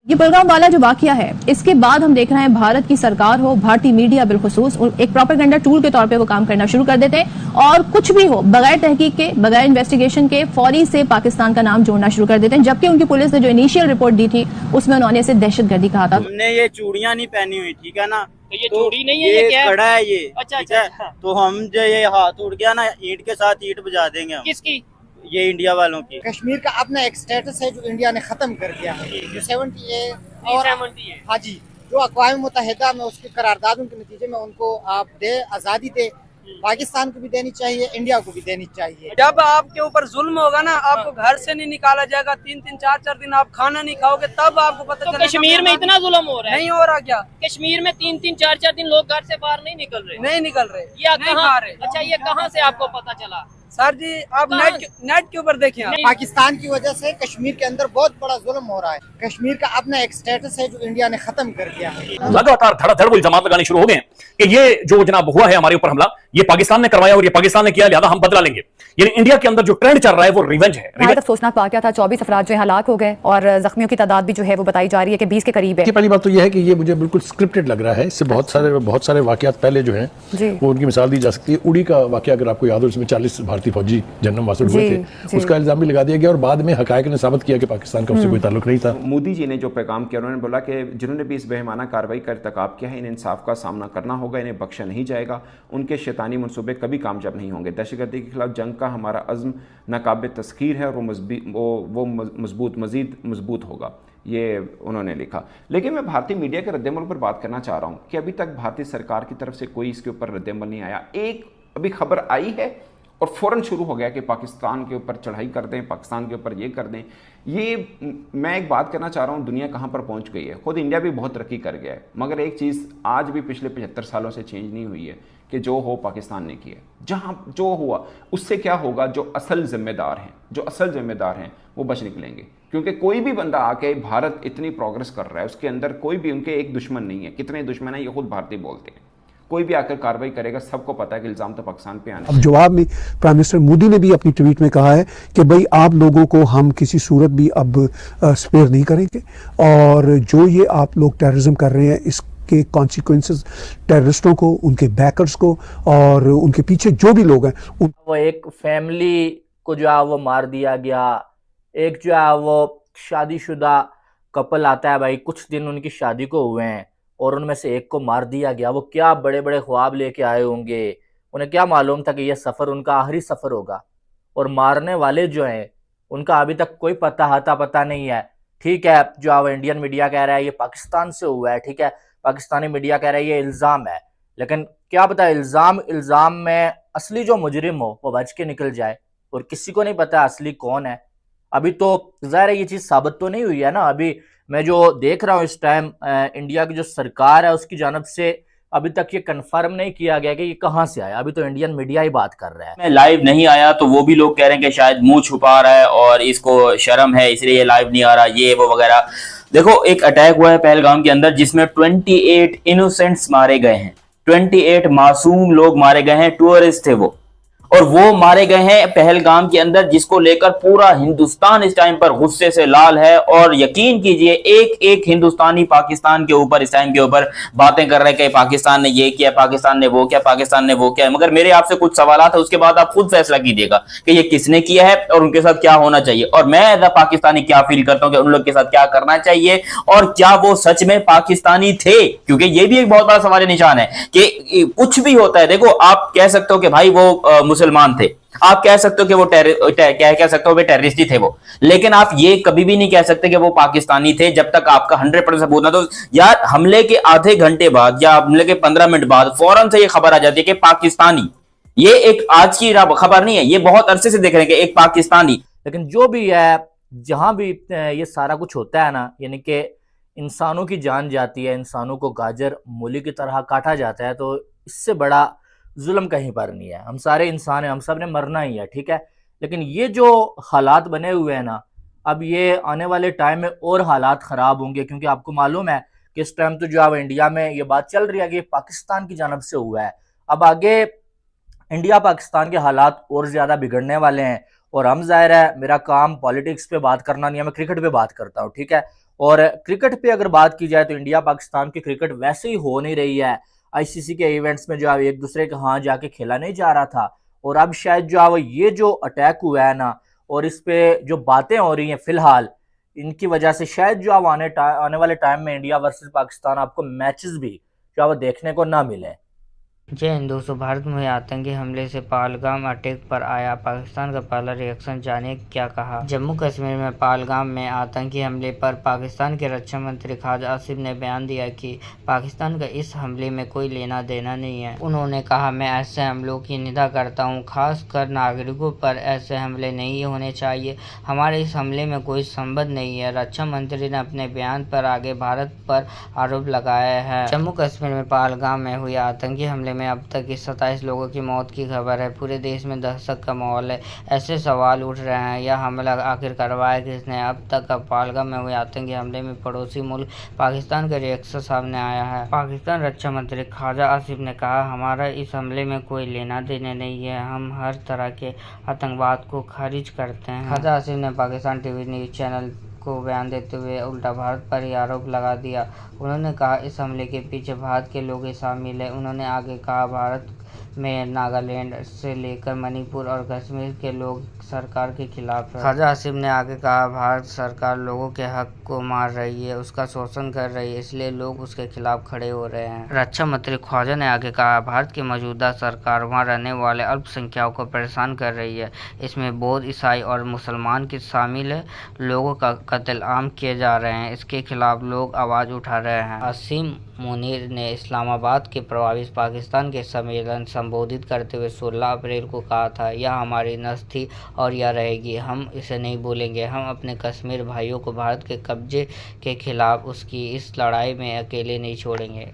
ये पहलगाम वाला जो वाकया है, इसके बाद हम देख रहे हैं भारत की सरकार हो, भारतीय मीडिया बिलखुसूस एक प्रोपेगेंडा टूल के तौर पे वो काम करना शुरू कर देते हैं और कुछ भी हो बगैर तहकीक के, बगैर इन्वेस्टिगेशन के फौरी से पाकिस्तान का नाम जोड़ना शुरू कर देते हैं। जबकि उनकी पुलिस ने जो इनिशियल रिपोर्ट दी थी उसमें उन्होंने इसे दहशतगर्दी कहा था। हमने ये चूड़ियां नहीं पहनी हुई, ठीक है ना, तो ये चूड़ी नहीं है, ये क्या है? कड़ा है ये। अच्छा, ठीक है, अच्छा। तो हम जो ये हाथ उड़ गया ना, ईंट के साथ ईंट बजा देंगे हम। किसकी? ये इंडिया वालों की। कश्मीर का अपना एक स्टेटस है जो इंडिया ने खत्म कर दिया है, जो 70 है और हाँ जी, जो अक़वाम मुत्तहिदा में उसकी करारदादों के नतीजे में उनको आप दे आज़ादी दे, पाकिस्तान को भी देनी चाहिए, इंडिया को भी देनी चाहिए। जब आपके ऊपर जुल्म होगा ना, आपको घर से नहीं निकाला जाएगा, 3-3 4-4 दिन आप खाना नहीं खाओगे, तब आपको पता तो चलेगा। कश्मीर में इतना जुल्म हो रहा है? नहीं हो रहा क्या? कश्मीर में 3-3 4-4 दिन लोग घर से बाहर नहीं निकल रहे? नहीं निकल रहे, या नहीं कहाँ? खा रहे। अच्छा, ये कहाँ से आपको पता चला? सर जी, आप नेट के ऊपर देखिए। पाकिस्तान की वजह से कश्मीर के अंदर बहुत बड़ा जुल्म हो रहा है। कश्मीर का अपना एक स्टेटस है जो इंडिया ने खत्म कर दिया है। लगातार धड़ाधड़ वो इल्जाम लगाने शुरू हो गए कि ये जो जनाब हुआ है हमारे ऊपर हमला, ये पाकिस्तान ने करवाया और ये पाकिस्तान ने किया, लिहाजा हम बदला लेंगे। यानी इंडिया के अंदर जो ट्रेंड चल रहा है वो रिवेंज है। बहुत अफसोसनाक वाकया था, 24 अफराद जो है हलाक हो गए और जख्मियों की तादाद भी जो है वो बताई जा रही है कि 20 के करीब है। पहली बात तो यह है कि ये मुझे बिल्कुल स्क्रिप्टेड लग रहा है। इससे बहुत सारे वाकयात पहले जो हैं वो उनकी मिसाल दी जा सकती है। उड़ी का वाकया अगर आपको याद हो, उसमें 40 भारतीय फौजी जन्नम वासुड़ हुए थे, उसका इल्जाम भी लगा दिया गया और बाद में हकायक ने साबित किया कि पाकिस्तान का उससे कोई ताल्लुक नहीं था। मोदी जी ने जो पैगाम किया, उन्होंने बोला कि जिन्होंने भी इस बेईमाना कार्रवाई का इर्तिकाब किया है, इन्हें इंसाफ का सामना करना होगा, इन्हें बख्शा नहीं जाएगा, उनके शैतानी मनसूबे कभी कामयाब नहीं होंगे। दहशतगर्दी के खिलाफ जंग का हमारा अज़्म नाकाबिल तस्खीर है और वो मज़ीद मजबूत होगा, ये उन्होंने लिखा। लेकिन मैं भारतीय मीडिया के रद्दमल पर बात करना चाह रहा हूँ कि अभी तक भारतीय सरकार की तरफ से कोई इसके ऊपर रद्दमल नहीं आया। एक अभी खबर आई है और फ़ौरन शुरू हो गया कि पाकिस्तान के ऊपर चढ़ाई कर दें, पाकिस्तान के ऊपर ये कर दें। ये मैं एक बात करना चाह रहा हूँ, दुनिया कहाँ पर पहुँच गई है। खुद इंडिया भी बहुत तरक्की कर गया है, मगर एक चीज़ आज भी पिछले 75 सालों से चेंज नहीं हुई है कि जो हो पाकिस्तान ने किया। जहाँ जो हुआ उससे क्या होगा, जो असल जिम्मेदार हैं वो बच निकलेंगे। क्योंकि कोई भी बंदा आके भारत इतनी प्रोग्रेस कर रहा है, उसके अंदर कोई भी उनके एक दुश्मन नहीं है। कितने दुश्मन है ये खुद भारतीय बोलते हैं। कोई भी आकर कार्रवाई करेगा, सबको पता है कि इल्जाम तो पाकिस्तान पे आना। अब जवाब में प्राइम मिनिस्टर मोदी ने भी अपनी ट्वीट में कहा है कि भाई आप लोगों को हम किसी सूरत भी अब स्पेयर नहीं करेंगे और जो ये आप लोग टेररिज्म कर रहे हैं इसके कॉन्सिक्वेंसेस टेररिस्टों को, उनके बैकर्स को और उनके पीछे जो भी लोग हैं वो एक फैमिली को जो है वो मार दिया गया। एक जो है वो शादीशुदा कपल आता है भाई, कुछ दिन उनकी शादी को हुए हैं और उनमें से एक को मार दिया गया। वो क्या बड़े बड़े ख्वाब लेके आए होंगे, उन्हें क्या मालूम था कि यह सफ़र उनका आखिरी सफ़र होगा। और मारने वाले जो हैं उनका अभी तक कोई पता नहीं है। ठीक है, जो अब इंडियन मीडिया कह रहा है ये पाकिस्तान से हुआ है, ठीक है, पाकिस्तानी मीडिया कह रहा है ये इल्ज़ाम है, लेकिन क्या पता इल्ज़ाम में असली जो मुजरिम हो वो बच के निकल जाए और किसी को नहीं पता असली कौन है। अभी तो ज़ाहिर है ये चीज़ साबित तो नहीं हुई है ना। अभी मैं जो देख रहा हूँ इस टाइम इंडिया की जो सरकार है उसकी जानब से अभी तक ये कंफर्म नहीं किया गया कि ये कहाँ से आया। अभी तो इंडियन मीडिया ही बात कर रहा है। मैं लाइव नहीं आया तो वो भी लोग कह रहे हैं कि शायद मुंह छुपा रहा है और इसको शर्म है इसलिए ये लाइव नहीं आ रहा, ये वो वगैरह। देखो, एक अटैक हुआ है पहलगाम के अंदर जिसमें 28 इनोसेंट्स मारे गए हैं, 28 मासूम लोग मारे गए हैं, टूरिस्ट थे वो, और वो मारे गए हैं पहलगाम के अंदर, जिसको लेकर पूरा हिंदुस्तान इस टाइम पर गुस्से से लाल है। और यकीन कीजिए एक एक हिंदुस्तानी पाकिस्तान के ऊपर इस टाइम के ऊपर बातें कर रहे हैं कि पाकिस्तान ने ये किया, पाकिस्तान ने वो किया, पाकिस्तान ने वो किया। मगर मेरे आपसे कुछ सवालात है, उसके बाद आप खुद फैसला कीजिएगा कि ये किसने किया है और उनके साथ क्या होना चाहिए। और मैं एज अ पाकिस्तानी क्या फील करता हूँ कि उन लोग के साथ क्या करना चाहिए और क्या वो सच में पाकिस्तानी थे, क्योंकि ये भी एक बहुत बड़ा सवाल निशान है कि कुछ भी होता है। देखो, आप कह सकते हो कि भाई वो मुसलमान थे, आप कह सकते हो कि वो कह सकते हो वे टेररिस्ट ही थे वो, लेकिन आप ये कभी भी नहीं कह सकते कि वो पाकिस्तानी थे जब तक आपका 100% सबूत ना। तो यार, हमले के आधे घंटे बाद या हमले के 15 मिनट बाद फौरन से ये खबर आ जाती है कि पाकिस्तानी, ये एक आज की खबर नहीं है, ये बहुत अरसे से देख रहे हैं कि एक पाकिस्तानी। लेकिन जो भी है, जहां भी ये सारा कुछ होता है ना, यानी कि इंसानों की जान जाती है, इंसानों को गाजर मूली की तरह काटा जाता है, तो इससे बड़ा जुल्म कहीं पर नहीं है। हम सारे इंसान हैं, हम सब ने मरना ही है, ठीक है। लेकिन ये जो हालात बने हुए हैं ना, अब ये आने वाले टाइम में और हालात ख़राब होंगे, क्योंकि आपको मालूम है कि इस टाइम तो जो अब इंडिया में ये बात चल रही है कि पाकिस्तान की जानब से हुआ है। अब आगे इंडिया पाकिस्तान के हालात और ज़्यादा बिगड़ने वाले हैं और हम, ज़ाहिर है मेरा काम पॉलिटिक्स पे बात करना नहीं है, मैं क्रिकेट पे बात करता हूँ, ठीक है। और क्रिकेट पे अगर बात की जाए तो इंडिया पाकिस्तान की क्रिकेट वैसे ही हो नहीं रही है। आईसीसी के इवेंट्स में जो है एक दूसरे के यहाँ जाके खेला नहीं जा रहा था, और अब शायद जो है ये जो अटैक हुआ है ना, और इस पे जो बातें हो रही हैं फिलहाल, इनकी वजह से शायद जो अब आने वाले टाइम में इंडिया वर्सेस पाकिस्तान आपको मैचेस भी जो अब देखने को ना मिले। जय हिंद दोस्तों, भारत में आतंकी हमले से पहलगाम अटैक पर आया पाकिस्तान का पहला रिएक्शन, जाने क्या कहा। जम्मू कश्मीर में पहलगाम में आतंकी हमले पर पाकिस्तान के रक्षा मंत्री ख्वाजा आसिफ ने बयान दिया कि पाकिस्तान का इस हमले में कोई लेना देना नहीं है। उन्होंने कहा, मैं ऐसे हमलों की निंदा करता हूं, खासकर नागरिकों पर ऐसे हमले नहीं होने चाहिए। हमारे इस हमले में कोई संबंध नहीं है। रक्षा मंत्री ने अपने बयान पर आगे भारत पर आरोप लगाया है। जम्मू कश्मीर में पहलगाम में हुए आतंकी हमले में अब तक 27 लोगों की मौत की खबर है। पूरे देश में दहशत का माहौल है। ऐसे सवाल उठ रहे हैं, यह हमला आखिर करवाया किसने। अब तक पहलगाम में हुए आतंकी हमले में पड़ोसी मुल्क पाकिस्तान का रिएक्शन सामने आया है। पाकिस्तान रक्षा मंत्री ख्वाजा आसिफ ने कहा, हमारा इस हमले में कोई लेना देना नहीं है। हम हर तरह के आतंकवाद को खारिज करते हैं। ख्वाजा आसिफ ने पाकिस्तान टीवी न्यूज चैनल को बयान देते हुए उल्टा भारत पर ही आरोप लगा दिया। उन्होंने कहा, इस हमले के पीछे भारत के लोग ही शामिल हैं। उन्होंने आगे कहा, भारत में नागालैंड से लेकर मणिपुर और कश्मीर के लोग सरकार के खिलाफ है। ख्वाजा आसिफ ने आगे कहा, भारत सरकार लोगों के हक को मार रही है, उसका शोषण कर रही है, इसलिए लोग उसके खिलाफ खड़े हो रहे हैं। रक्षा मंत्री ख्वाजा ने आगे कहा, भारत की मौजूदा सरकार वहां रहने वाले अल्पसंख्यकों को परेशान कर रही है। इसमें बौद्ध, ईसाई और मुसलमान की शामिल है। लोगों का कत्लेआम किए जा रहे हैं, इसके खिलाफ लोग आवाज़ उठा रहे हैं। असीम मुनीर ने इस्लामाबाद के प्रभावित पाकिस्तान के सम्मेलन संबोधित करते हुए 16 अप्रैल को कहा था, यह हमारी नस्ल थी और यह रहेगी, हम इसे नहीं भूलेंगे। हम अपने कश्मीर भाइयों को भारत के कब्जे के खिलाफ उसकी इस लड़ाई में अकेले नहीं छोड़ेंगे।